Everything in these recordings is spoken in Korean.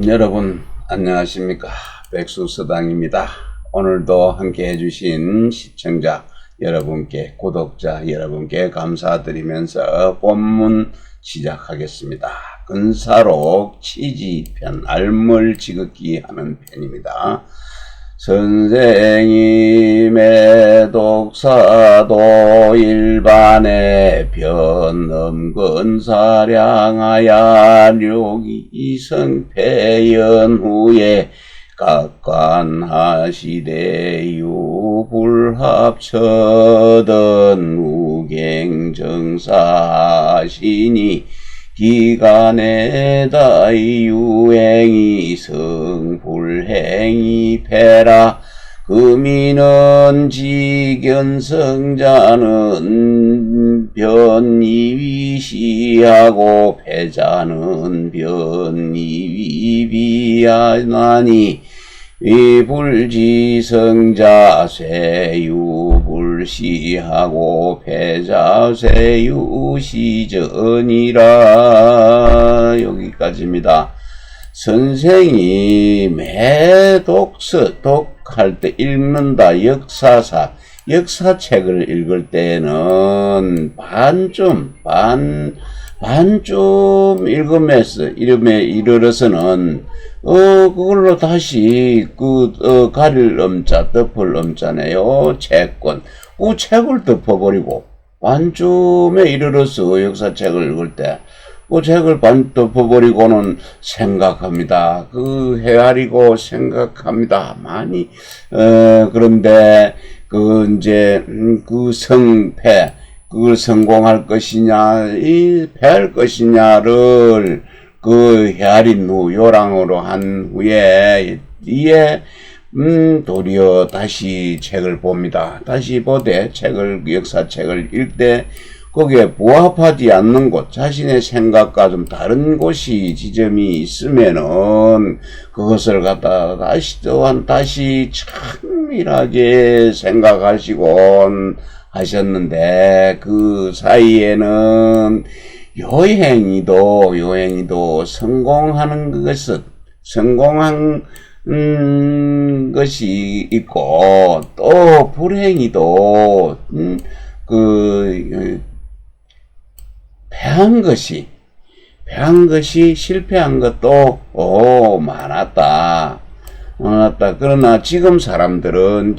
여러분 안녕하십니까, 백수서당입니다. 오늘도 함께 해주신 시청자 여러분께, 구독자 여러분께 감사드리면서 본문 시작하겠습니다. 근사록 치지편, 알물지긋기 하는 편입니다. 선생님의 독사도 일반의 변엄근사량하야 료기성패연 후에 각관하시되 유불합처던 무갱정사하시니 기간에다 유행이 성불행이 패라. 금이는 지견성자는 변이위시하고 패자는 변이위비하나니 위불지성자 쇠유불시하고 패자 쇠유시전이라. 여기까지입니다. 선생이 매 독할 때 읽는다. 역사책을 읽을 때는 반쯤 읽으면서 이르러서는 그걸로 다시 가릴 엄자, 덮을 엄자네요. 채권. 그 책을 덮어버리고, 반쯤에 이르러서 역사책을 읽을 때, 그 책을 덮어버리고는 생각합니다. 헤아리고 생각합니다. 많이, 그런데, 성패, 그걸 성공할 것이냐, 패할 것이냐를, 헤아린 후, 요랑으로 한 후에, 도리어 다시 책을 봅니다. 다시 보되, 역사책을 읽되, 거기에 부합하지 않는 곳, 자신의 생각과 좀 다른 곳이, 지점이 있으면은, 그것을 갖다 다시 참밀하게 생각하시곤 하셨는데, 그 사이에는, 요행이도 성공한 것이 있고, 또 불행이도, 패한 것이 실패한 것도, 많았다. 그러나 지금 사람들은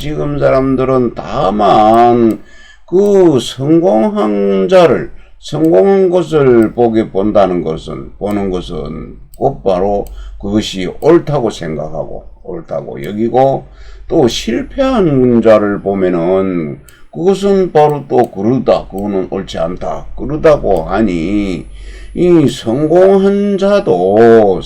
다만, 성공한 것을 보는 것은 곧바로 그것이 옳다고 생각하고, 옳다고 여기고, 또 실패한 자를 보면은, 그것은 바로 또 그러다, 그거는 옳지 않다, 그러다고 하니, 이 성공한 자도,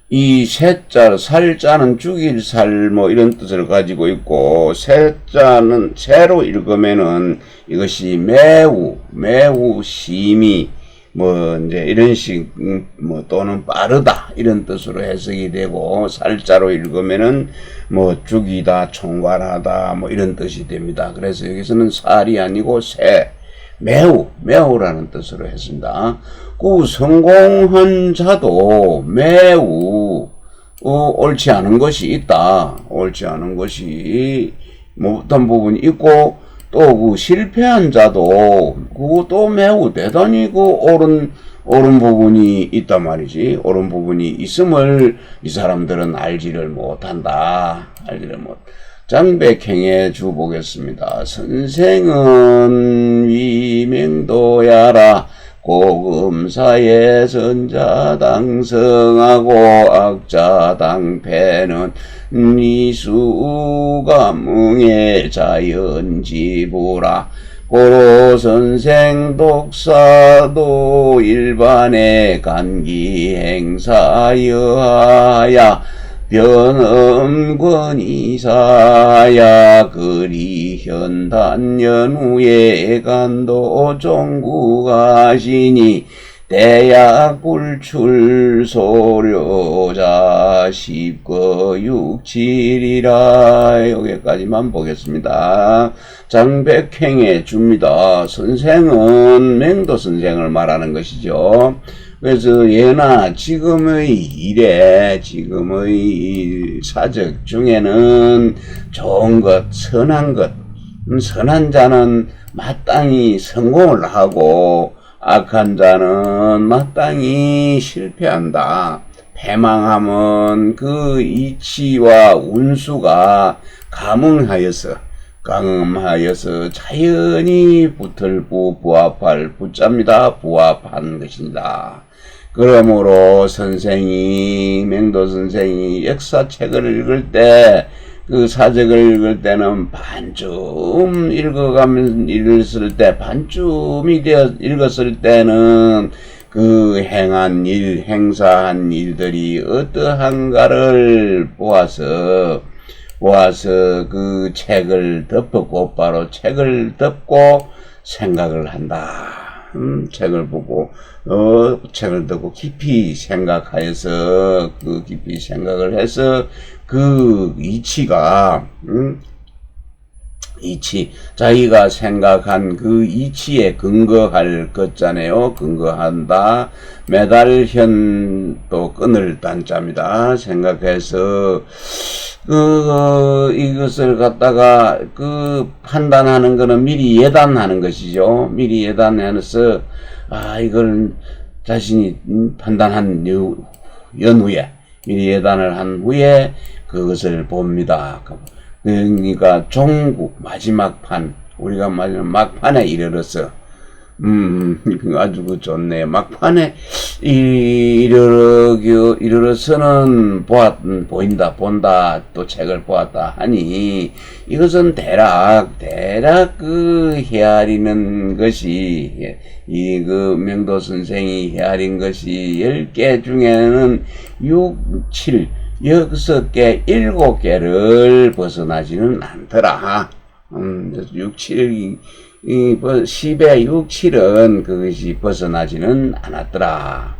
이 살자는 죽일 살, 이런 뜻을 가지고 있고, 새로 읽으면은 이것이 매우 심히, 이제 이런 식, 또는 빠르다, 이런 뜻으로 해석이 되고, 살자로 읽으면은, 죽이다, 총괄하다, 이런 뜻이 됩니다. 그래서 여기서는 살이 아니고 매우라는 뜻으로 했습니다. 성공한 자도 매우, 옳지 않은 것이 있다. 옳지 않은 것이, 어떤 부분이 있고, 또 실패한 자도, 그것도 매우 대단히 옳은 부분이 있단 말이지. 옳은 부분이 있음을 이 사람들은 알지를 못한다. 장백행에 주 보겠습니다. 선생은 위명도야라. 고금사의 선자당 성하고 악자당 패는 이수감응의 자연지부라. 고로 선생 독사도 일반의 간기행사여하야 변엄권이사야 그리 현단연 후에 간도 종구가시니 대약불출소료자 십거육칠이라. 여기까지만 보겠습니다. 장백행에 줍니다. 선생은 맹도 선생을 말하는 것이죠. 그래서 예나 지금의 일에, 지금의 사적 중에는 좋은 것, 선한 것, 선한 자는 마땅히 성공을 하고 악한 자는 마땅히 실패한다. 패망함은 그 이치와 운수가 감응하여서 자연히 붙들고 붙잡니다. 부합한 것입니다. 그러므로 맹도 선생이 역사책을 읽을 때, 그 사적을 읽을 때는 반쯤 읽었을 때는 그 행사한 일들이 어떠한가를 보아서 그 책을 곧바로 책을 덮고 생각을 한다. 책을 보고, 책을 듣고 깊이 생각하여서, 깊이 생각을 해서, 이치가, 자기가 생각한 그 이치에 근거할 것잖아요. 근거한다. 매달현도 끈을 단자입니다. 생각해서, 이것을 갖다가, 판단하는 거는 미리 예단하는 것이죠. 미리 예단해서, 이걸 자신이 판단한 연후에, 미리 예단을 한 후에 그것을 봅니다. 그러니까 마지막 판, 우리가 마지막 막판에 이르러서, 아주 좋네요. 막판에 이르러서는 본다, 또 책을 보았다 하니, 이것은 대략 헤아리는 것이, 맹도 선생이 헤아린 것이 10개 중에는 6개, 7개를 벗어나지는 않더라. 10의 6, 7은 그것이 벗어나지는 않았더라.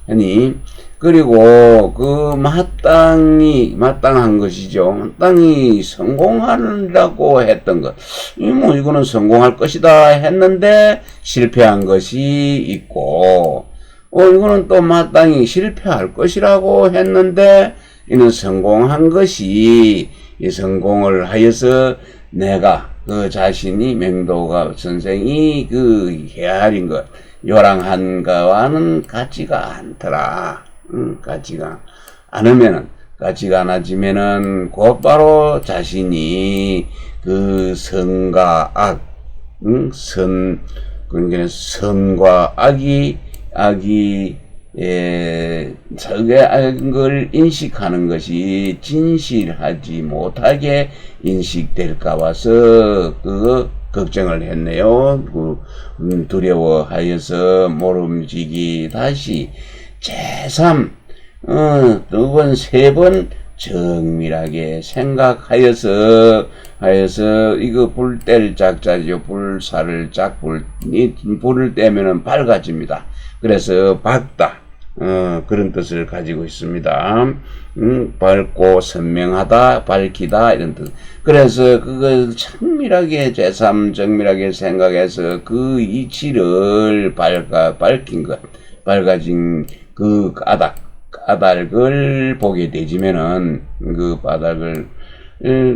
아니, 그리고 마땅한 것이죠. 마땅히 성공하려고 했던 것. 이거는 성공할 것이다 했는데 실패한 것이 있고, 이거는 또 마땅히 실패할 것이라고 했는데, 이는 성공한 것이, 성공을 하여서 내가, 자신이 맹도가 선생이 헤아린 것, 요랑한 거와는 같지가 않더라. 같지가 않아지면은 곧바로 자신이 선과 악, 그러니까 선과 악의 걸 인식하는 것이 진실하지 못하게 인식될까 봐서 걱정을 했네요. 두려워하여서 모름지기 다시 제3 두 번, 세 번 정밀하게 생각하여서 이거 불 뗄 작자죠. 불사를 불을 떼면은 밝아집니다. 그래서 밝다. 그런 뜻을 가지고 있습니다. 밝고 선명하다, 밝히다 이런 뜻. 그래서 그걸 정밀하게 정밀하게 생각해서 그 이치를 밝힌 것, 밝아진 그 까닭을 보게 되지면은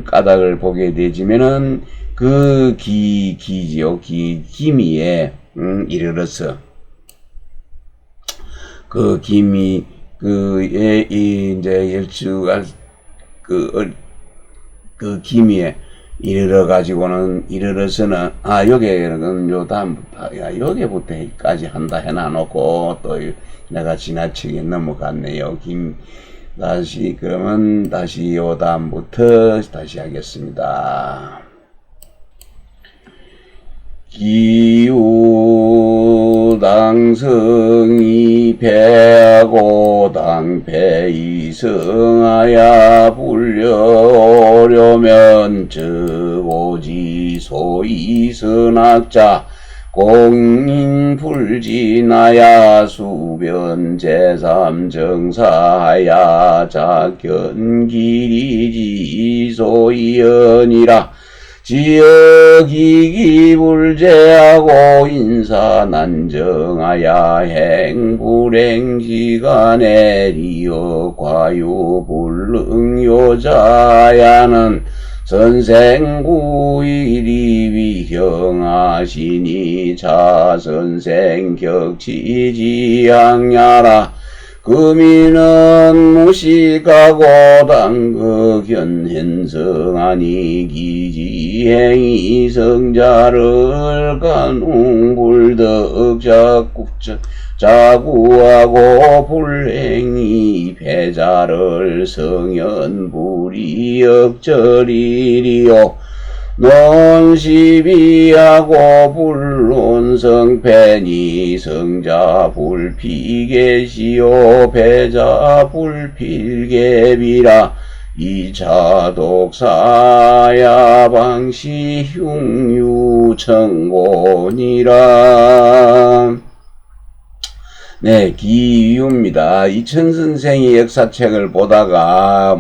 까닭을 보게 되지면은 기미에 이르러서 이제 기미에 이르러서는 여기는 여기부터까지 한다 해놔놓고 또 내가 지나치게 넘어갔네요. 그러면 다시 요 다음부터 다시 하겠습니다. 기우당성이 배하고 당배이 성하야 불려오려면 저오지 소이 선악자 공인불진하야 수변 제3정사야 작견기리지 소이연이라 지역이기불제하고 인사난정하야 행불행지간에 리어과유불능요자야는 선생구일이 위형하시니 자선생격치지향야라 금이는 무식하고 당극현현성하니 기지행이 성자를 간웅불덕 자구하고 불행이 패자를 성현불이 역절이리요 논시비하고 불론성패니 성자 불피계시오 패자 불필계비라 이차독사야 방시 흉유청곤이라. 네, 기유입니다. 이천선생이 역사책을 보다가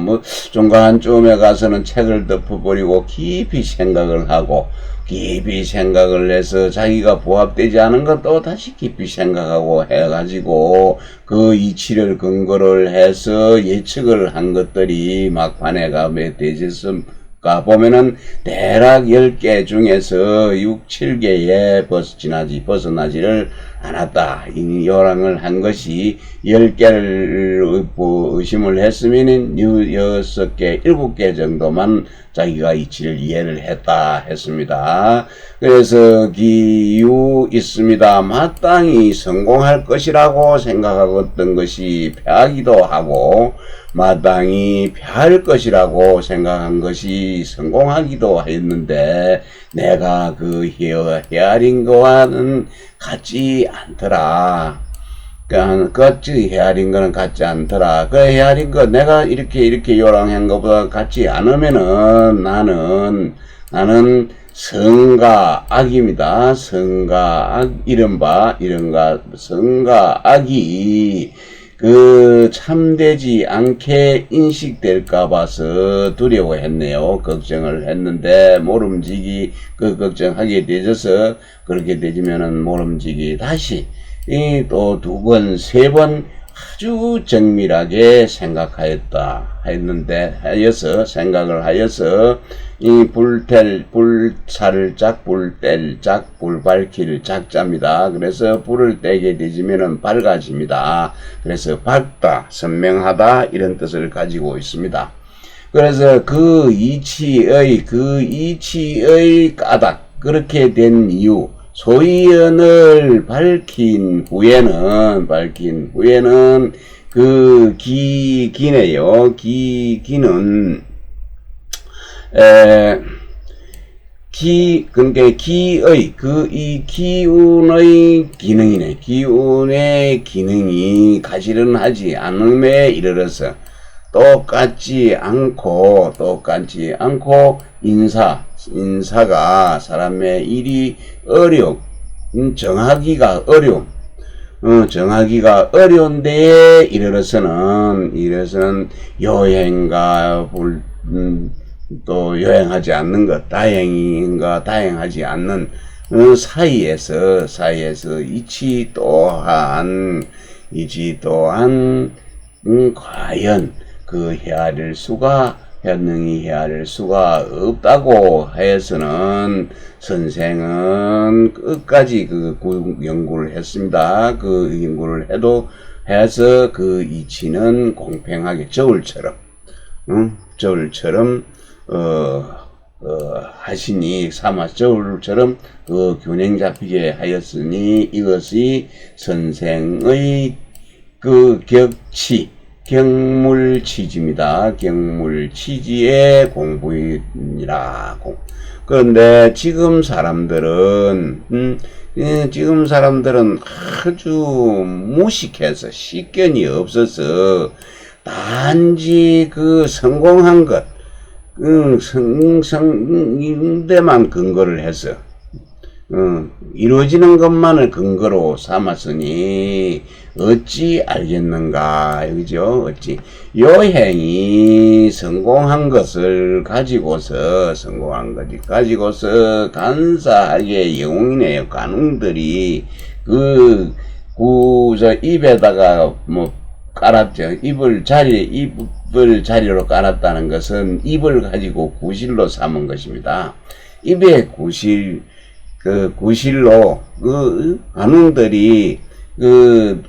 중간쯤에 가서는 책을 덮어버리고 깊이 생각을 하고 깊이 생각을 해서 자기가 부합되지 않은 것도 다시 깊이 생각하고 해가지고 그 이치를 근거를 해서 예측을 한 것들이 막판에 가면 되졌습니까? 보면은 대략 10개 중에서 6, 7개에 벗어나지를 않았다. 이 요랑을 한 것이 10개를 의심을 했으면 6개, 7개 정도만 자기가 이치를 이해를 했다 했습니다. 그래서 기유 있습니다. 마땅히 성공할 것이라고 생각하던 것이 패하기도 하고 마땅히 패할 것이라고 생각한 것이 성공하기도 했는데 내가 그 헤아린 거와는 같지 않더라. 같이 헤아린 거는 같지 않더라. 그 헤아린 거 내가 이렇게 요랑한 것보다 같지 않으면은 나는 성가악입니다. 성가악, 이른바 성가악이 그 참되지 않게 인식될까 봐서 두려워했네요. 걱정을 했는데 모름지기 그 걱정하게 되져서 그렇게 되지면은 모름지기 다시 또 2번, 3번 아주 정밀하게 생각을 하여서 이 불살 짝, 불뗄 짝, 불 밝힐 짝자입니다. 그래서 불을 떼게 되지면은 밝아집니다. 그래서 밝다, 선명하다 이런 뜻을 가지고 있습니다. 그래서 그 이치의 까닭 그렇게 된 이유 소이연을 밝힌 후에는 그 기네요. 기는 그러니까 기의 이 기운의 기능이네. 기운의 기능이 가시런하지 않음에 이르러서 똑같지 않고 인사가 사람의 일이 정하기가 어려운 데에 이르러서는 요행과 또 요행하지 않는 것, 다행인가 다행하지 않는 사이에서 이치 또한 과연 그 현능히 헤아릴 수가 없다고 해서는 선생은 끝까지 그 연구를 했습니다. 그 연구를 해서 그 이치는 공평하게 저울처럼 하시니 저울처럼 그 균형 잡히게 하였으니 이것이 선생의 그 경물치지입니다. 경물치지의 공부이니라. 그런데 지금 사람들은 아주 무식해서 식견이 없어서 단지 그 성공한 것, 성인데만 근거를 해서 이루어지는 것만을 근거로 삼았으니 어찌 알겠는가. 그죠? 어찌 요 행이 성공한 것을 가지고서 성공한 거지. 가지고서 간사하게 영웅이네요. 관웅들이 저 입에다가 뭐 깔았죠. 입을 자리로 깔았다는 것은 입을 가지고 구실로 삼은 것입니다. 입의 구실, 구실로, 관웅들이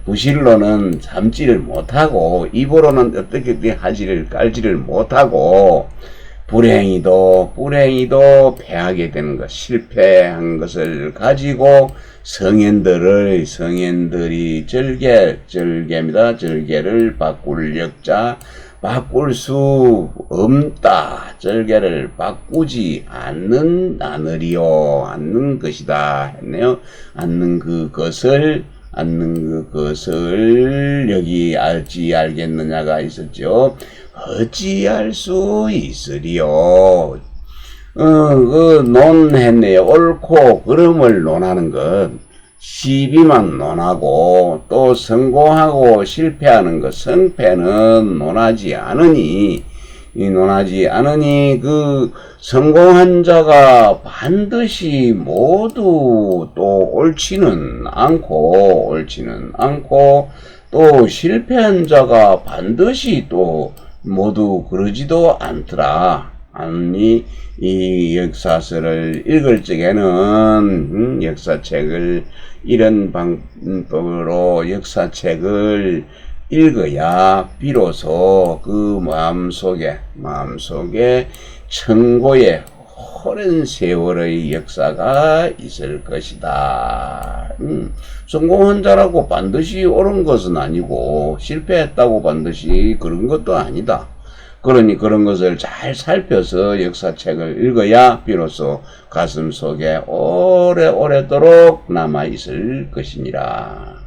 구실로는 삼지를 못하고, 입으로는 어떻게 깔지를 못하고, 불행히도 패하게 되는 것, 실패한 것을 가지고 성현들이 절개입니다. 절개를 바꿀 역자, 바꿀 수 없다. 절개를 바꾸지 않는 것이다. 했네요. 않는 그것을 여기 알겠느냐가 있었죠. 어찌할 수 있으리요. 논했네요. 옳고 그름을 논하는 것. 시비만 논하고 또 성공하고 실패하는 것. 성패는 논하지 않으니 그 성공한 자가 반드시 모두 또 옳지는 않고 또 실패한 자가 반드시 또 모두 그러지도 않더라. 아니 이 역사서를 읽을 적에는 역사책을 이런 방법으로 역사책을 읽어야 비로소 그 마음속에 천고의 오랜 세월의 역사가 있을 것이다. 성공한 자라고 반드시 옳은 것은 아니고 실패했다고 반드시 그런 것도 아니다. 그러니 그런 것을 잘 살펴서 역사책을 읽어야 비로소 가슴속에 오래오래도록 남아있을 것이니라.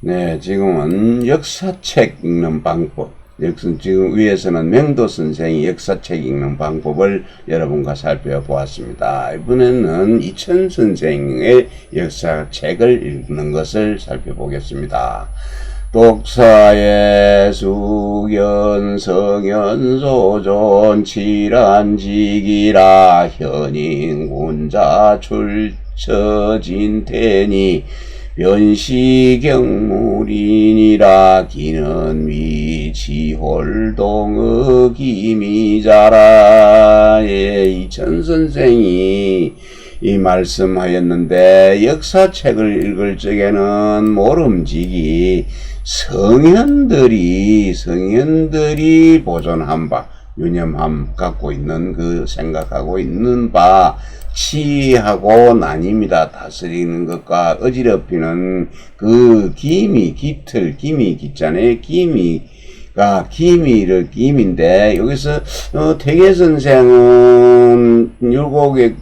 네, 지금은 역사책 읽는 방법. 지금 위에서는 맹도 선생이 역사책 읽는 방법을 여러분과 살펴보았습니다. 이번에는 이천 선생의 역사책을 읽는 것을 살펴보겠습니다. 독사의 수견 성현 소존 칠한직이라 현인군자 출처진태니 변시경물이니라 기는 위치홀동의 기미자라. 예, 이천 선생이 이 말씀하였는데 역사책을 읽을 적에는 모름지기 성현들이 보존한 바, 유념함 갖고 있는 생각하고 있는 바 치하고 나뉩니다. 다스리는 것과 어지럽히는 기미 기자네. 기미인데, 여기서, 태계 선생은 율곡의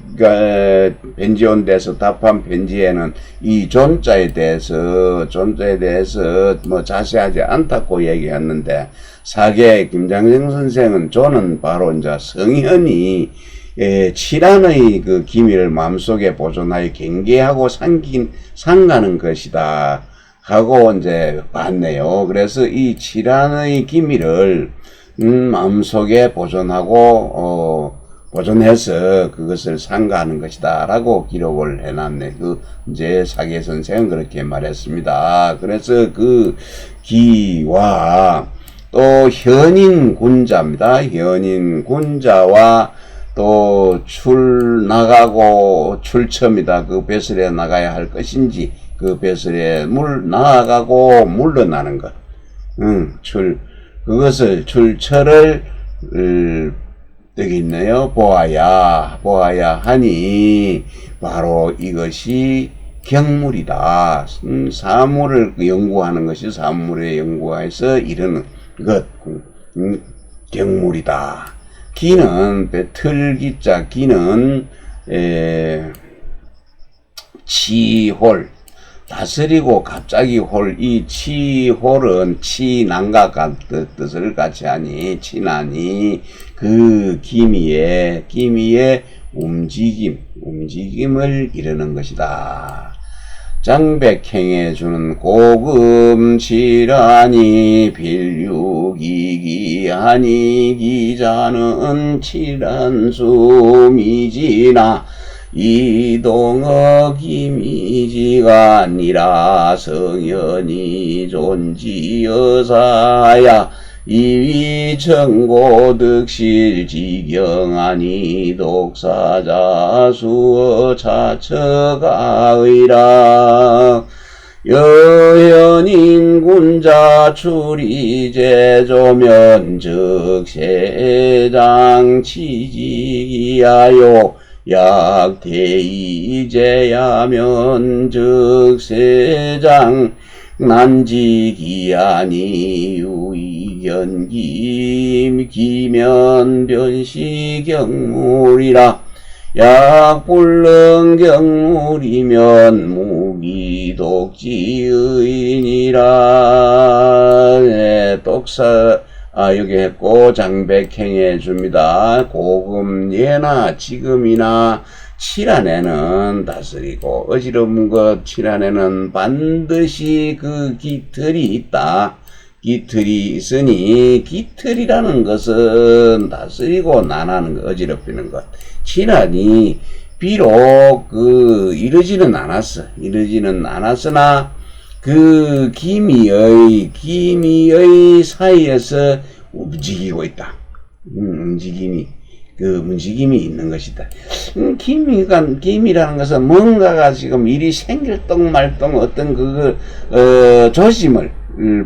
편지온 데서 답한 편지에는 이 존자에 대해서 뭐 자세하지 않다고 얘기했는데, 사계 김장생 선생은 존은 바로 이제 성현이 칠한의 기미를 마음속에 보존하여 경계하고 상가는 것이다 하고 이제 봤네요. 그래서 이 칠한의 기미를 마음속에 보존해서 그것을 상가하는 것이다 라고 기록을 해놨네. 이제 사계 선생은 그렇게 말했습니다. 그래서 기와 또 현인 군자입니다. 현인 군자와 또 출처입니다. 그 배설에 나가야 할 것인지, 그 배설에 나아가고 물러나는 것. 그것을, 출처를, 여기 있네요. 보아야 하니, 바로 이것이 경물이다. 사물을 연구하는 것이 사물에 연구해서 이르는 것. 경물이다. 기는 틀기자 기는 치홀 다스리고 갑자기 이 치홀은 치난과 뜻을 같이 하니 치나니 그 기미에 움직임을 이루는 것이다. 장백행에 주는 고금 칠하니 빌육이기하니 기자는 칠한수미지나 이동어 기미지가 아니라 성현이 존지여사야 이위천고득실 지경하니 독사자 수어 차처가의라 여현인 군자 출이제 조면 즉세장 치지기하여 약대이제야면 즉세장 난지기하니 유이견기 기면변시경물이라 약불능경물이면 무기독지의인이라. 네, 여기 했고 장백행해 줍니다. 고금 예나 지금이나 칠한에는 다스리고 어지러운 것 칠한에는 반드시 그 깃털이 있다. 깃털이 있으니 깃털이라는 것은 다스리고 난하는 것, 어지럽히는 것. 칠한이 비록 이르지는 않았으나 그 기미의 사이에서 움직이고 있다. 움직임이 있는 것이다. 기미라는 것은 뭔가가 지금 일이 생길동 말동 어떤 조짐을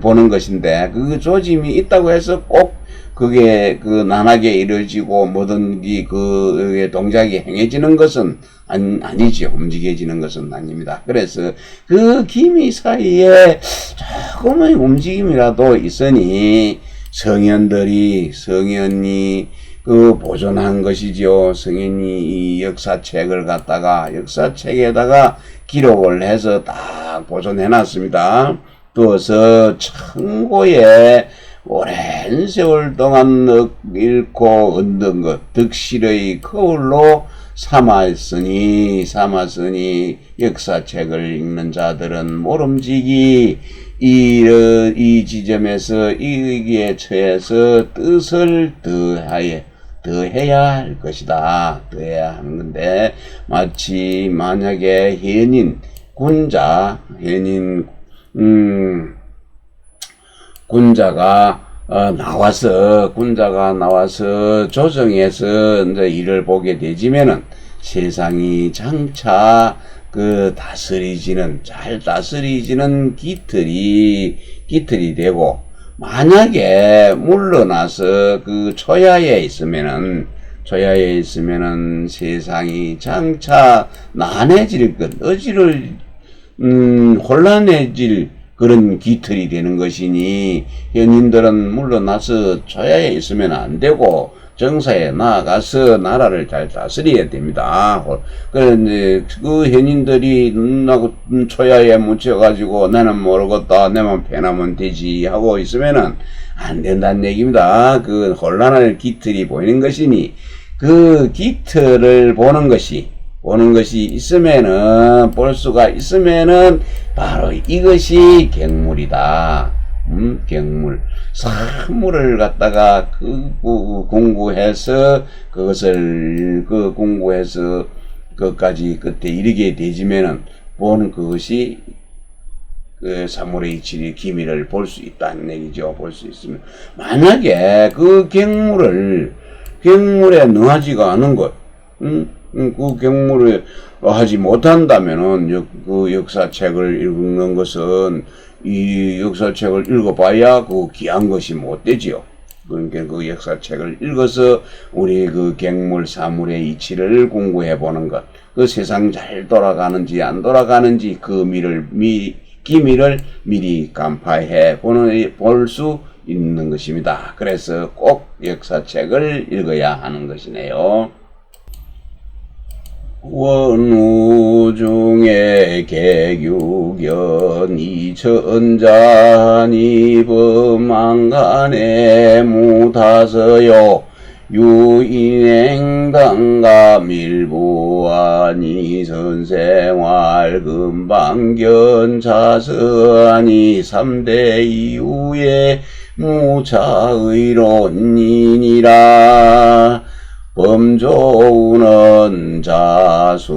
보는 것인데, 그 조짐이 있다고 해서 꼭 그게 난하게 이루어지고 뭐든지 동작이 행해지는 것은 아니죠. 움직여지는 것은 아닙니다. 그래서 그 기미 사이에 조금의 움직임이라도 있으니 성현이 보존한 것이죠. 성현이 이 역사책을 역사책에다가 기록을 해서 딱 보존해 놨습니다. 두어서 청고에 오랜 세월 동안 잃고 얻는 것, 득실의 거울로 삼았으니 역사책을 읽는 자들은 모름지기 이 지점에서 이 의기에 처해서 뜻을 더해야 할 것이다. 더해야 하는 건데, 마치 만약에 군자가 나와서 조정해서 이제 일을 보게 되지면은 세상이 장차 잘 다스리지는 깃털이 되고, 만약에 물러나서 초야에 있으면은 세상이 장차 난해질 것, 혼란해질 그런 깃털이 되는 것이니, 현인들은 물러나서 초야에 있으면 안 되고 정사에 나아가서 나라를 잘 다스려야 됩니다. 그런데 현인들이 초야에 묻혀가지고 나는 모르겠다, 내만 패나면 되지 하고 있으면은 안 된다는 얘기입니다. 혼란할 깃털이 보이는 것이니, 그 깃털을 보는 것이 볼 수가 있으면은 바로 이것이 갱물이다. 갱물. 산물을 갖다가 공부해서 공부해서 그것까지 끝에 이르게 되지면은 보는 그것이 사물의 이치의 기미를 볼 수 있다는 얘기죠. 볼 수 있으면. 만약에 갱물에 능하지가 않은 것, 갱물을 하지 못한다면은 역사책을 읽는 것은, 이 역사책을 읽어봐야 귀한 것이 못 되지요. 그러니까 역사책을 읽어서 우리 갱물 사물의 이치를 공부해 보는 것, 세상 잘 돌아가는지 안 돌아가는지 기미를 미리 간파해 볼 수 있는 것입니다. 그래서 꼭 역사책을 읽어야 하는 것이네요. 원우중에 개규견 이천자니 범망간에 무다서요 유인행당가 밀부하니 선생활 금방견 자서하니 3대 이후에 무차의론이니라. 범조우는 자순불안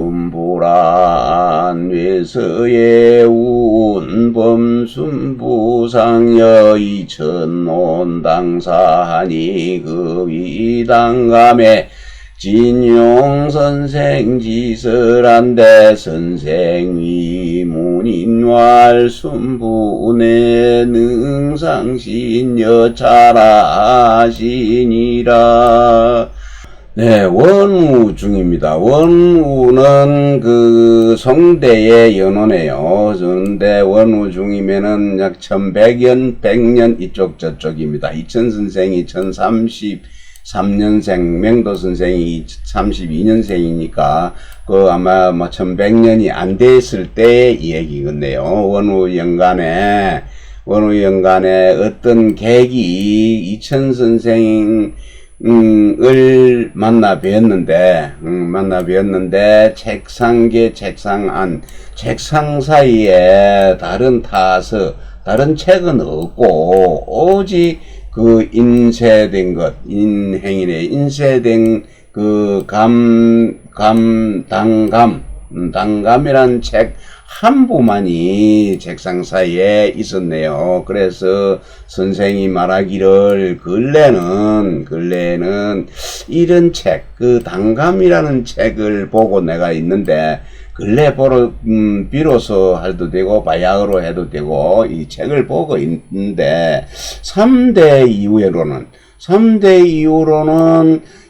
외서의 운 범순부상여 이천논당사하니 급이당감에 진용선생 지설한데 선생이 문인왈 순부내 능상신여 잘하시니라. 네, 원우 중입니다. 원우는 그 송대의 연호네요. 그런데 원우 중이면은 약 1100년, 100년 이쪽 저쪽입니다. 이천 선생이 1033년생, 맹도 선생이 32년생이니까 그 아마 뭐 1100년이 안 됐을 때의 이야기겠네요. 원우 연간에 어떤 계기 이천 선생 을 만나 뵈었는데 책상계 책상 안 책상 사이에 다른 책은 없고 오직 그 인쇄된 것 인행인의 인쇄된 그 당감이란 책 한 부만이 책상 사이에 있었네요. 그래서 선생이 말하기를 근래는 이런 책, 그 당감이라는 책을 보고 내가 있는데 근래 비로소 해도 되고 바야흐로 해도 되고 이 책을 보고 있는데 3대 이후로는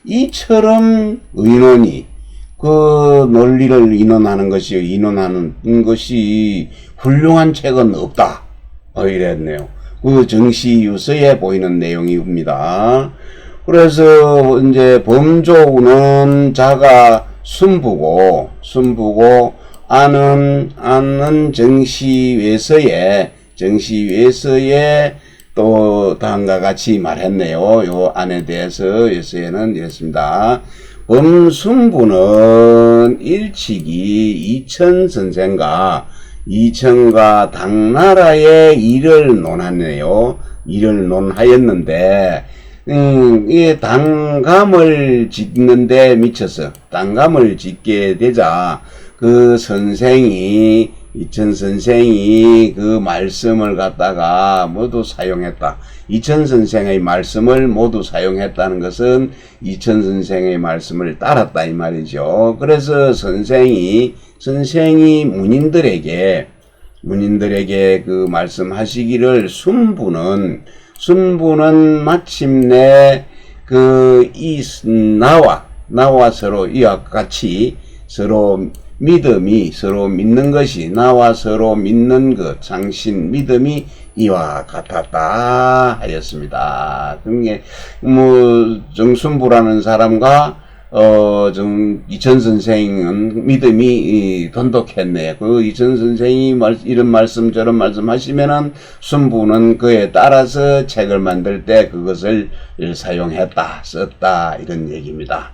이처럼 의논이 그 논리를 인원하는 것이 훌륭한 책은 없다. 이랬네요. 그 정시유서에 보이는 내용입니다. 그래서 이제 범조우는 자가 순부고 아는 정시외서에 또 다음과 같이 말했네요. 요 안에 대해서 외서에는 이랬습니다. 범순부는 일찍이 이천과 당나라의 일을 논하였는데, 이 당감을 짓는데 미쳐서, 당감을 짓게 되자, 이천 선생이 그 말씀을 갖다가 모두 사용했다. 이천 선생의 말씀을 모두 사용했다는 것은 이천 선생의 말씀을 따랐다 이 말이죠. 그래서 선생이 문인들에게 그 말씀하시기를 순부는 마침내 나와 서로 이와 같이 서로 믿는 것이 나와 서로 믿는 것 장신 믿음이 이와 같았다 하였습니다. 그게 정순부라는 사람과 이천 선생은 믿음이 돈독했네. 그 이천 선생이 이런 말씀 저런 말씀 하시면은 순부는 그에 따라서 책을 만들 때 그것을 썼다 이런 얘기입니다.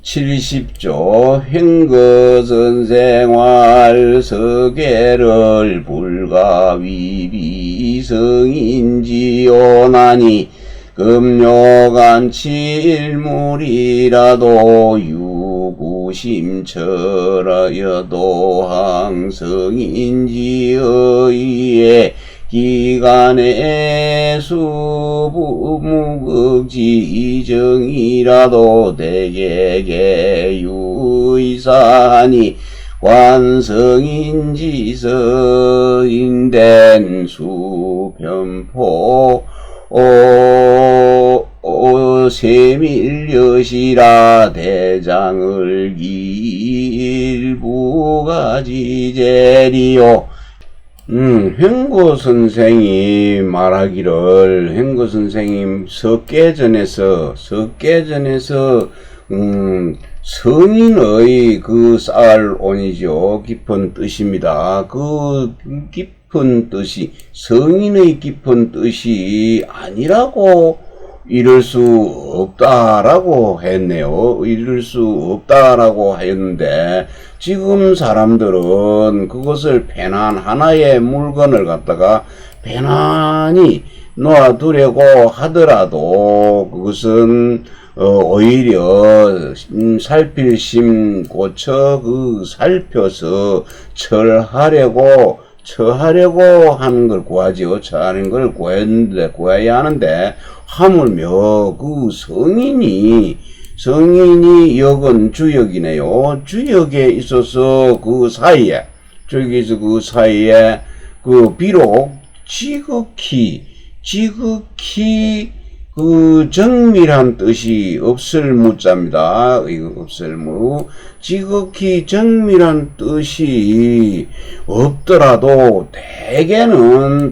70조 횡거선생활 서계를 불가위비성인지오나니 금요간칠물이라도 유구심철하여도 항성인지의에 기간의 수부무극지 이정이라도 대개게 유의사하니 관성인지서인된 수편포 세밀여시라 대장을 일부가지제리요. 횡고 선생이 말하기를, 횡고 선생님 석계전에서 성인의 그 쌀온이죠. 깊은 뜻입니다. 그 깊은 뜻이, 성인의 깊은 뜻이 아니라고 이룰 수 없다라고 했네요. 이룰 수 없다라고 했는데 지금 사람들은 그것을 편한 하나의 물건을 갖다가 편안히 놓아두려고 하더라도 그것은 오히려 살필 심 고쳐 살펴서 처하려고 하는 걸 구하지요. 처하는 걸 구해야 하는데 하물며 그 성인이 역은 주역이네요. 주역에 있어서 그 사이에 비록 지극히 그 정밀한 뜻이 없을 무자입니다. 이거 없을 무. 지극히 정밀한 뜻이 없더라도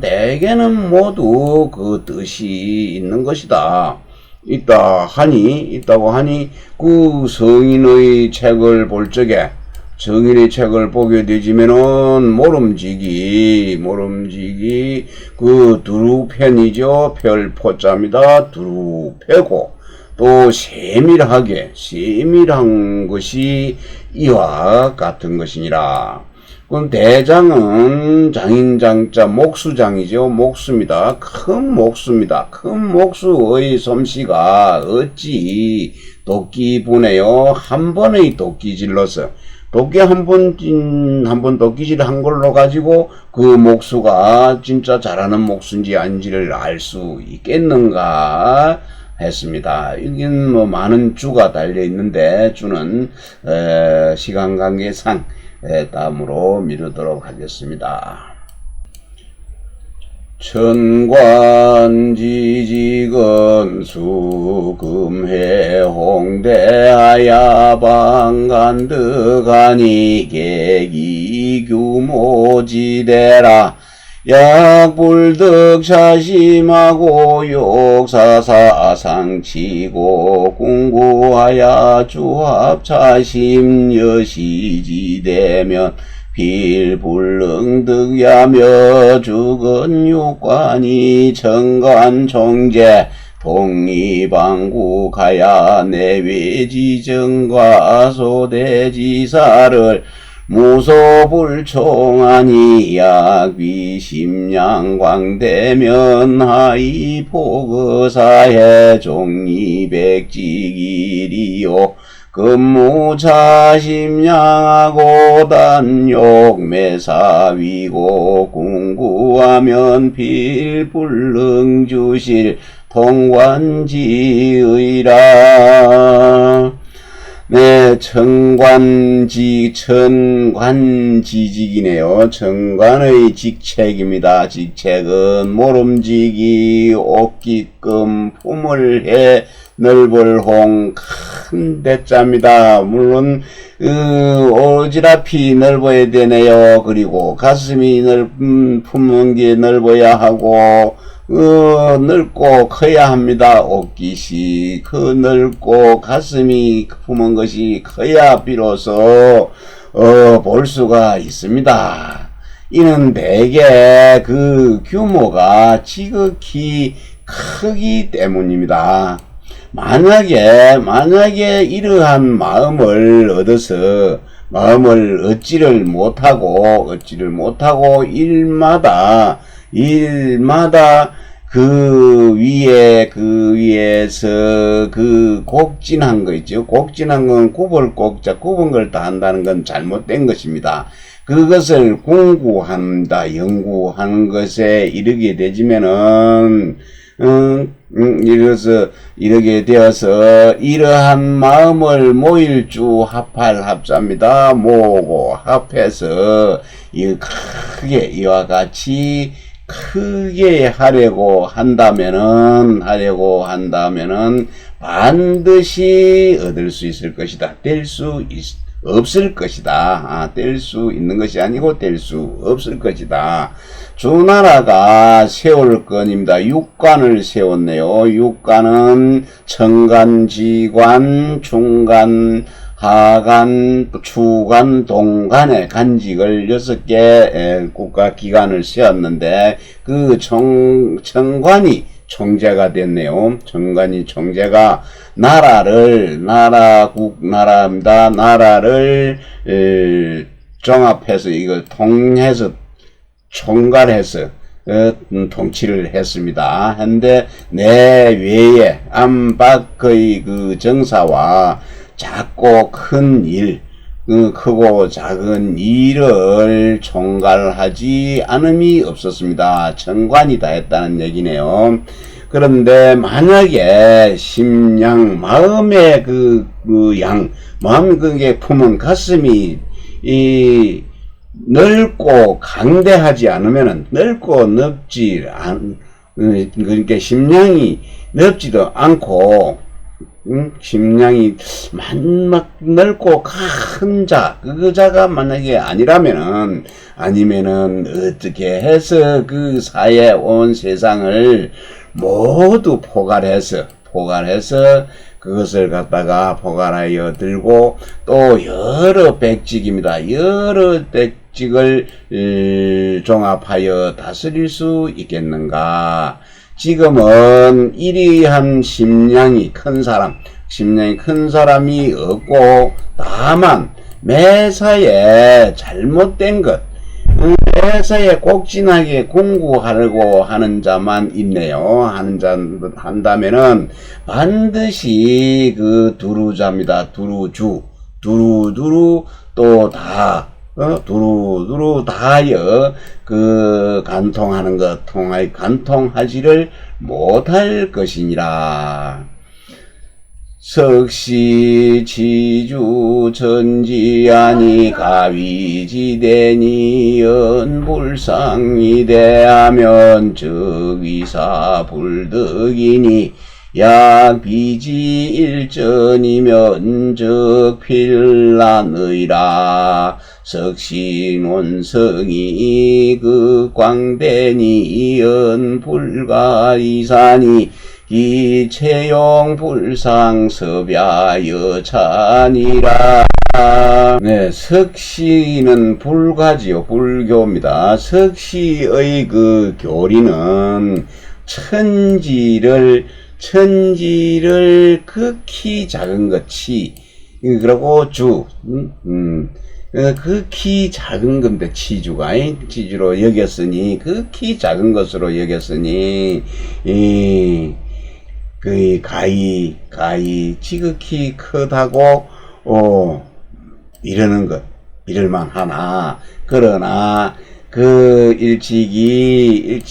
대개는 모두 그 뜻이 있는 것이다. 있다고 하니 그 성인의 책을 볼 적에 성인의 책을 보게 되지면은 모름지기 그 두루편이죠. 별포자입니다. 두루패고 또 세밀한 것이 이와 같은 것이니라. 그럼 대장은 장인장자 목수장이죠. 목수입니다. 큰 목수입니다. 큰 목수의 솜씨가 어찌 도끼부네요. 한 번의 도끼질로서 도끼 한 번 도끼질 한 걸로 가지고 그 목수가 진짜 잘하는 목수인지 아닌지를 알 수 있겠는가 했습니다. 여기는 뭐 많은 주가 달려 있는데 주는 시간 관계상 다음으로 미루도록 하겠습니다. 천관지지건수 금해홍대하야방간득하니 계기규모지대라 약불득차심하고 욕사사상치고 궁구하야 주합차심 여시지대면 필불능득야며 죽은 육관이 정관총재 독립왕국하야 내외지정과 소대지사를 무소불총하니 약비심양광대면 하이포거사해 종리백직일이요 근무차심양하고 단욕매사위고 궁구하면 필불능주실 통관지의라. 네, 천관지직이네요. 천관의 직책입니다. 직책은 모름지기 옥기금 품을 해 넓을홍 큰 대자입니다. 물론 오지랖이 넓어야 되네요. 그리고 가슴이 품은 게 넓어야 하고 넓고 커야 합니다. 옷깃이 넓고 가슴이 품은 것이 커야 비로소 볼 수가 있습니다. 이는 대개 그 규모가 지극히 크기 때문입니다. 만약에 이러한 마음을 얻지를 못하고 일마다 그 위에서 그 곡진한 거 있죠. 곡진한 건 굽은 걸 다 한다는 건 잘못된 것입니다. 그것을 공부한다, 연구하는 것에 이르게 되지면은, 이렇게 되어서 이러한 마음을 모일주 합합자입니다. 모으고 합해서 크게 이와 같이 크게 하려고 한다면은 반드시 얻을 수 있을 것이다. 될 수 없을 것이다. 될 수 있는 것이 아니고 될 수 없을 것이다. 주나라가 세울 건입니다. 육관을 세웠네요. 육관은 청간, 지관, 하간, 추간, 동간의 간직을 6개 국가기관을 세웠는데 그 청관이 총재가 됐네요. 정관이 총재가 나라를 종합해서 이걸 통해서 총괄해서 통치를 했습니다. 한데 내 외에 안팎의 그 정사와 작고 큰 일, 크고 작은 일을 총괄하지 않음이 없었습니다. 정관이 다 했다는 얘기네요. 그런데 만약에 심양 마음의 마음 그게 품은 가슴이 넓고 강대하지 않으면은 넓고 넓지 그러니까 심량이 넓지도 않고 심량이 막 넓고 큰 그 자가 만약에 아니면은 어떻게 해서 그 사회 온 세상을 모두 포괄해서 그것을 갖다가 포괄하여 들고 또 여러 백직입니다. 여러 백직을 종합하여 다스릴 수 있겠는가? 지금은 이리한 심량이 큰 사람이 없고 다만 매사에 잘못된 것, 매사에 꼭진하게 공부하려고 하는 자만 있네요. 한다면은 반드시 그 두루자입니다. 두루두루 또 다 두루두루 다하여 그 간통하는 것 간통하지를 못할 것이니라. 석시 지주 전지하니 가위지대니 연불상이 대하면 적위사 불득이니 약비지 일전이면 적필란의라. 석신원성이 그 광대니 연불가이사니 기체용 불상섭야여찬이라. 네, 석시는 불가지요. 불교입니다. 석시의 그 교리는 천지를 극히 작은 것이 그리고 극히 작은 건데 치주로 여겼으니 극히 작은 것으로 여겼으니 그 가히 지극히 크다고 이럴만 하나 그러나 그 일찍이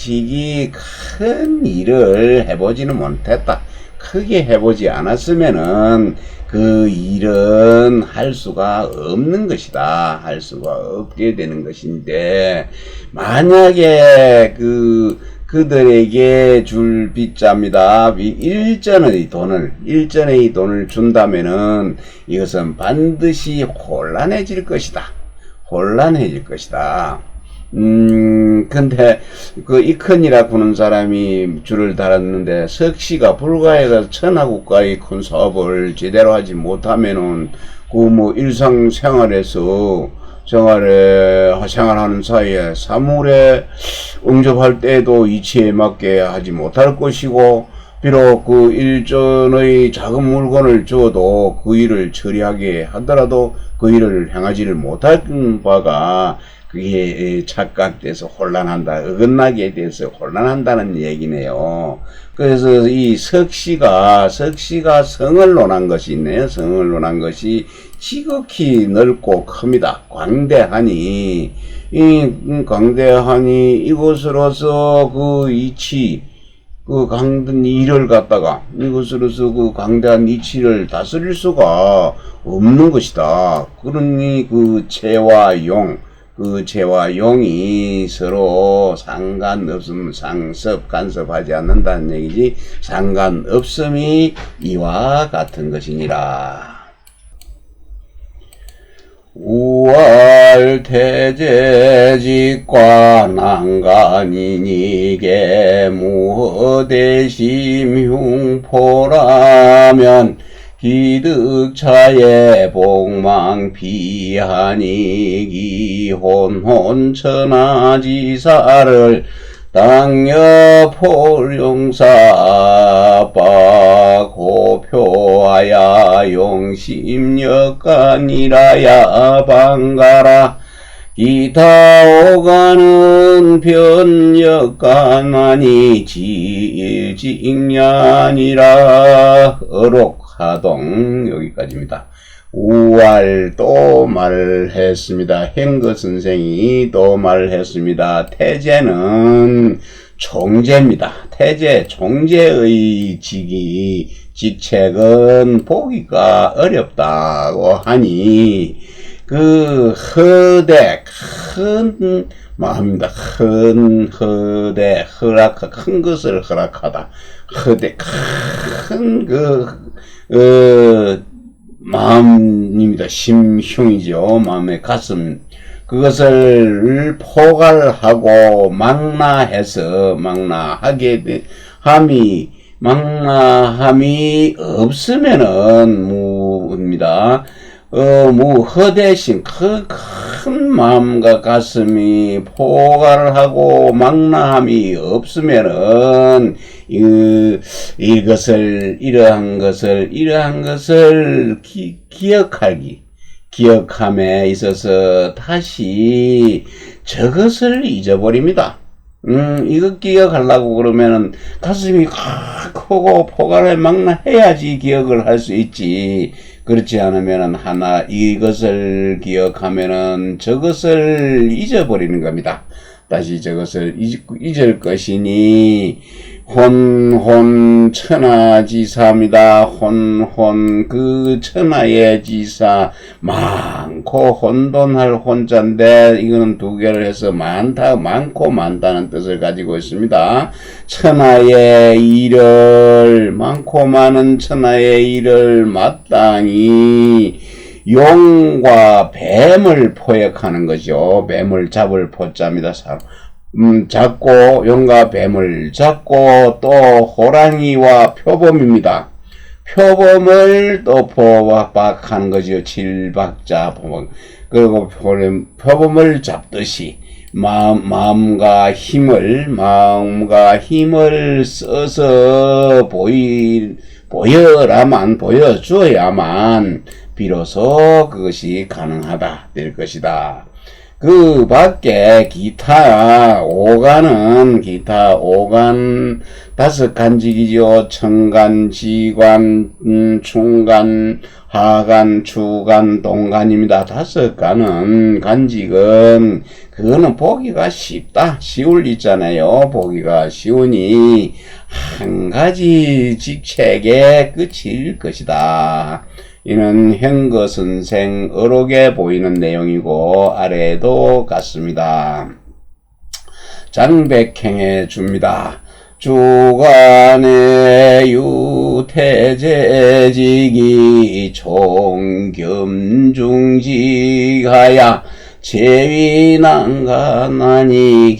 큰 일을 해보지는 못했다. 크게 해보지 않았으면은 그 일은 할 수가 없는 것이다. 할 수가 없게 되는 것인데 만약에 그들에게 줄 빚자입니다. 일전의 돈을 준다면은 이것은 반드시 혼란해질 것이다. 근데 그 이큰이라 부는 사람이 줄을 달았는데 석시가 불가해서 천하국가의 큰 사업을 제대로 하지 못하면은 생활하는 사이에 사물에 응접할 때도 이치에 맞게 하지 못할 것이고 비록 그 일전의 작은 물건을 주어도 그 일을 처리하게 하더라도 그 일을 행하지를 못할 바가 그게 착각돼서 어긋나게 돼서 혼란한다는 얘기네요. 그래서 이 석시가 성을 논한 것이 있네요. 성을 논한 것이 지극히 넓고 큽니다. 광대하니 이것으로서 강든 일을 갖다가 이것으로서 그 광대한 이치를 다스릴 수가 없는 것이다. 그러니 재와 용이 서로 상관없음 간섭하지 않는다는 얘기지 상관없음이 이와 같은 것이니라. 우월태제직과 난간이니게 무허대심 흉포라면 기득차에 복망피하니 기혼혼천하지사를 당여포용사바 고표하야 용심역간이라야 반가라. 기타 오가는 변역간하니 지일직년이라. 어록하동 여기까지입니다. 우알 또 말했습니다. 행거 선생이 또 말했습니다. 태제는 총재입니다. 태제 총재의 직책은 보기가 어렵다고 하니 그 허대 큰 마음입니다. 큰 허대 큰 것을 허락하다. 허대 큰 마음입니다. 심흉이죠. 마음의 가슴. 그것을 포괄하고 망라함이 없으면은 무입니다. 허대심, 큰 마음과 가슴이 포괄하고 망라함이 없으면은, 이러한 것을 기억함에 있어서 다시 저것을 잊어버립니다. 이거 기억하려고 그러면은 가슴이 크고 포괄을 망라해야지 기억을 할 수 있지. 그렇지 않으면은 이것을 기억하면은 저것을 잊어버리는 겁니다. 다시 저것을 잊을 것이니 혼혼 천하지사입니다. 혼혼 그 천하의 지사 많고 혼돈할 혼자인데 이거는 두 개를 해서 많고 많다는 뜻을 가지고 있습니다. 천하의 일을 많고 많은 천하의 일을 마땅히 용과 뱀을 포획하는 거죠. 뱀을 잡을 포자입니다. 잡고 용과 뱀을 잡고 또 호랑이와 표범입니다. 표범을 또 포박하는 거죠. 칠박자 포범. 그리고 표범을 잡듯이 마음과 힘을 써서 보여줘야만 비로소 그것이 가능하다 될 것이다. 그 밖에 기타 오간 다섯 간직이죠. 청간, 지관, 충간, 하간, 추간, 동간입니다. 다섯 간직은 그거는 보기가 쉬울 있잖아요. 보기가 쉬우니 한 가지 직책에 끝일 것이다. 이는 행거 선생 어록에 보이는 내용이고 아래에도 같습니다. 장백행해 줍니다. 주간에 유태제직이 총겸중직하야 제위난간하니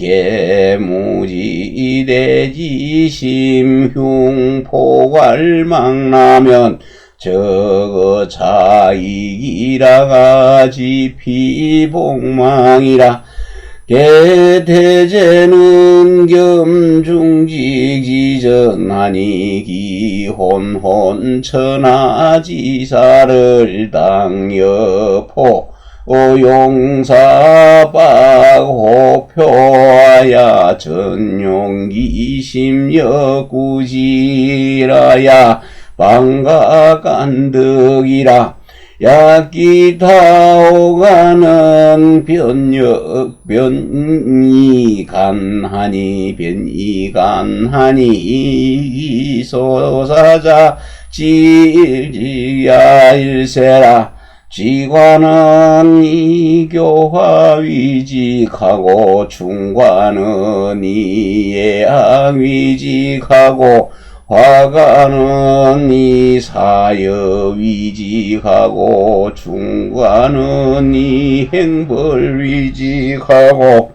개무지대지 심흉포괄망라면 저거 자익이라 가지 피복망이라. 개태제는 겸중직지전하니 기혼혼 천하지사를 당여포 용사박호표하야 전용기심여구지라야 방가간득이라. 약기타오가는 변이간하니 이소사자 지일지야일세라. 지관은 이교화위직하고 중관은 이예학위직하고 화관은 이사여위직하고 중관은 이행벌위직하고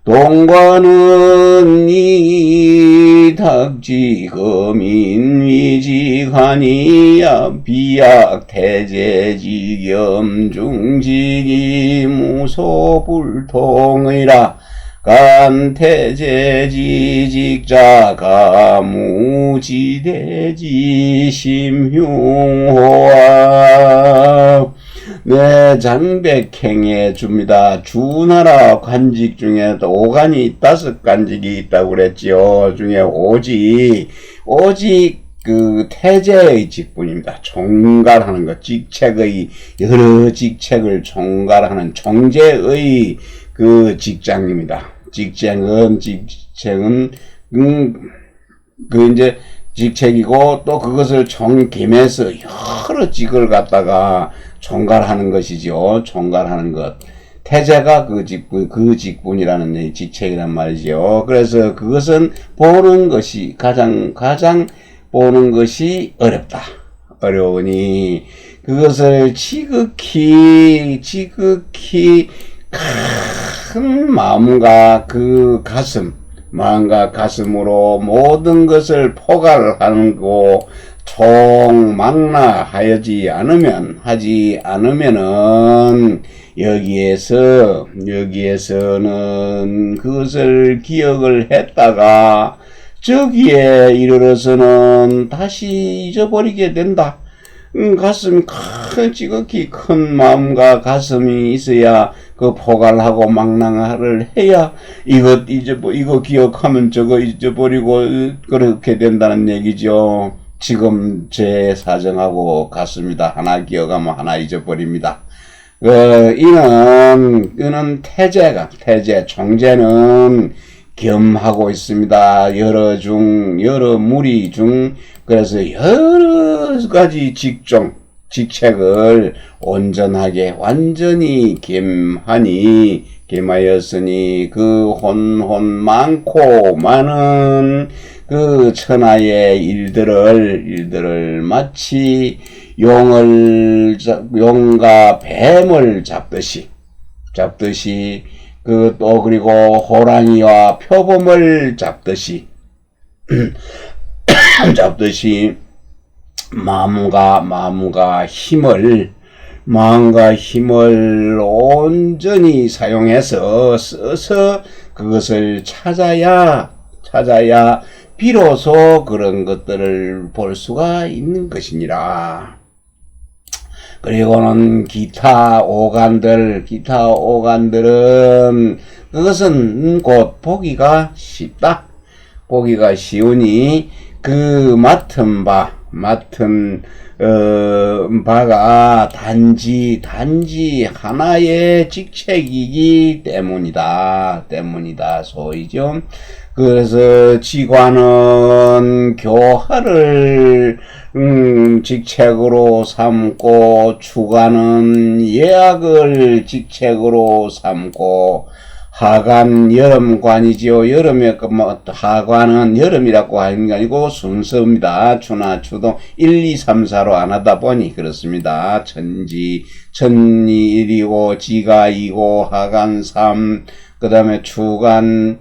동관은 이탁지거민위직하니 비약태제지겸중직이 무소불통이라. 간태제지직자 가무지대지 심흉호아 네, 장백행해 줍니다. 주나라 관직 중에 또 오간이 5간직이 있다고 그랬지요. 중에 오직 그 태제의 직분입니다. 총괄하는 것, 직책의 여러 직책을 총괄하는 총재의 그 직장입니다. 직책은 그 이제 직책이고 또 그것을 총김해서 여러 직을 갖다가 총괄하는 것이죠. 총괄하는 것. 태제가 그 직분이라는 직책이란 말이죠. 그래서 그것은 보는 것이 가장 보는 것이 어렵다. 어려우니 그것을 지극히 큰 마음과 그 마음과 가슴으로 모든 것을 포괄하고 총망라하지 않으면은 여기에서는 그것을 기억을 했다가 저기에 이르러서는 다시 잊어버리게 된다. 지극히 큰 마음과 가슴이 있어야 그 포괄하고 망랑을 해야 이거 기억하면 저거 잊어버리고 그렇게 된다는 얘기죠. 지금 제 사정하고 같습니다. 하나 기억하면 하나 잊어버립니다. 이는 태제, 총재는 겸하고 있습니다. 여러 무리 중, 그래서 여러 가지 직책을 온전하게, 완전히 겸하였으니, 그 많고 많은 그 천하의 일들을 마치 용과 뱀을 잡듯이 그리고 호랑이와 표범을 잡듯이 마음과 힘을 온전히 사용해서 써서 그것을 찾아야 비로소 그런 것들을 볼 수가 있는 것이니라. 그리고는 기타 오간들은 그것은 곧 보기가 쉽다. 보기가 쉬우니 그 맡은 바가 단지 하나의 직책이기 때문이다 소이죠. 그래서 지관은 교화를 직책으로 삼고 주관은 예학을 직책으로 삼고 하관 여름관이지요. 하관은 여름이라고 하는 게 아니고 순서입니다. 추나 추동 1, 2, 3, 4로 안 하다 보니 그렇습니다. 천이 1이고 지가 2고 하관 3, 그 다음에 주관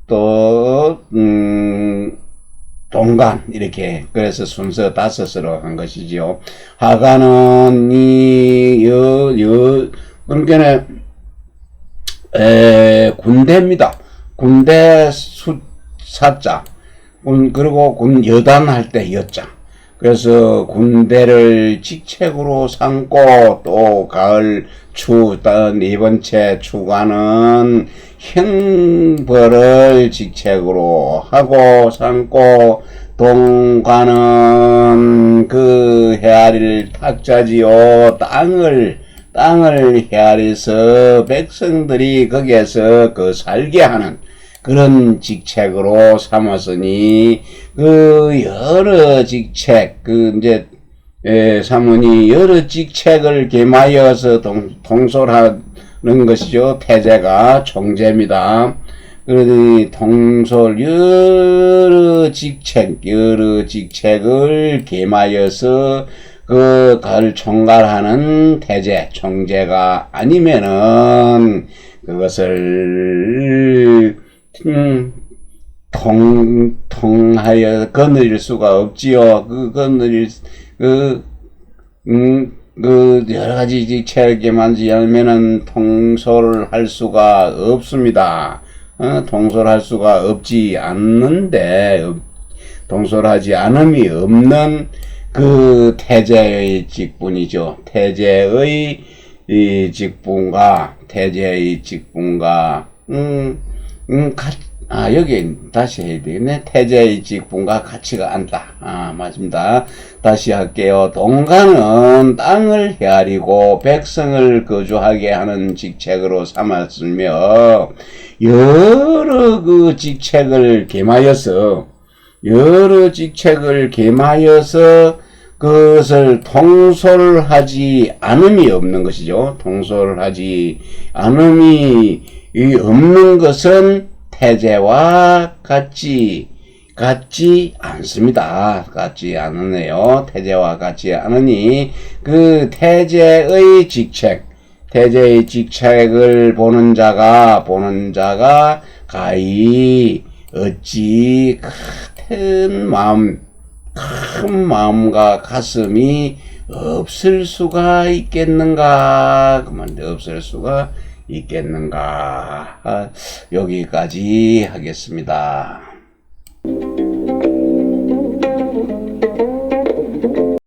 또 동간 이렇게 그래서 순서 5으로 한 것이지요. 하관은 그러니까 군대입니다. 군대 사자 그리고 여단할 때 여자. 그래서 군대를 직책으로 삼고 또 가을 네 번째 추관은 형벌을 직책으로 하고 삼고 동관은 그 헤아릴 탁자지요. 땅을 헤아려서 백성들이 거기에서 살게 하는 그런 직책으로 삼았으니 그 여러 직책 사문이 여러 직책을 겸하여서 통솔하는 것이죠. 태제가 총재입니다. 그러니 통솔 여러 직책을 겸하여서 그걸 총괄하는 태제, 총재가 아니면은 그것을 통하여 거느릴 수가 없지요. 여러 가지 직책을 겸하지 않으면은 통솔할 수가 없습니다. 통솔할 수가 없지 않는데, 통솔하지 않음이 없는 그 태제의 직분이죠. 태제의 이 직분과 여기 다시 해야 되겠네. 태제의 직분과 가치가 안다. 맞습니다. 다시 할게요. 동가는 땅을 헤아리고 백성을 거주하게 하는 직책으로 삼았으며, 여러 그 직책을 겸하여서, 그것을 통솔하지 않음이 없는 것이죠. 통솔하지 않음이 없는 것은 태제와 같지 않습니다. 같지 않으네요. 태제와 같지 않으니 그 태제의 직책을 보는 자가 가히 어찌 큰 마음과 가슴이 없을 수가 있겠는가? 없을 수가 있겠는가? 여기까지 하겠습니다.